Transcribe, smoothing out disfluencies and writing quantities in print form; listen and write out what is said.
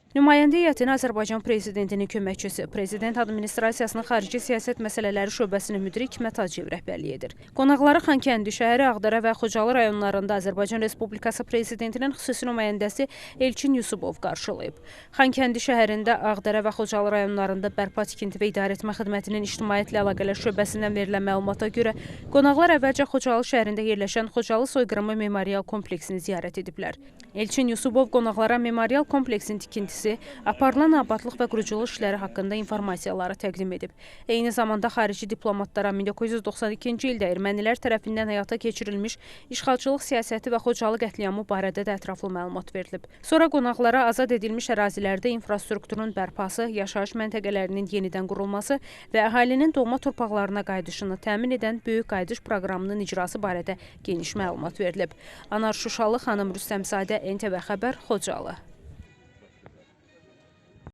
Nümayəndə heyətinə Azərbaycan Prezidentinin köməkçisi, Prezident Administrasiyasının Xarici Siyasət Məsələləri Şöbəsinin müdiri Hikmət Hacıyev rəhbərlik edir. Qonaqları Xankəndi şəhəri, Ağdərə və Xocalı rayonlarında Azərbaycan Respublikası Prezidentinin xüsusi nümayəndəsi Elçin Yusubov qarşılayıb. Xankəndi şəhərində, Ağdərə və Xocalı rayonlarında Bərpa Tikinti və İdarəetmə Xidmətinin İctimaiyyətlə Əlaqələr Şöbəsindən verilən məlumata görə, qonaqlar əvvəlcə Xocalı şəhərində yerləşən Xocalı soyqırımı memorial kompleksini ziyarət ediblər. Elçin Yusubov qonaqlara memorial kompleksin tikintisi, aparılan abadlıq və quruculuq işləri haqqında informasiyaları təqdim edib. Eyni zamanda xarici diplomatlara 1992-ci ildə ermənilər tərəfindən həyata keçirilmiş işğalçılıq siyasəti və Xocalı qətliamı barədə də ətraflı məlumat verilib. Sonra qonaqlara azad edilmiş ərazilərdə infrastrukturun bərpası, yaşayış məntəqələrinin yenidən qurulması və əhalinin doğma torpaqlarına qayıdışını təmin edən böyük qayıdış proqramının icrası barədə geniş məlumat verilib. Anar Şuşalı, xanım Rüstəmzadə, NTV Xəbər, Xocalı.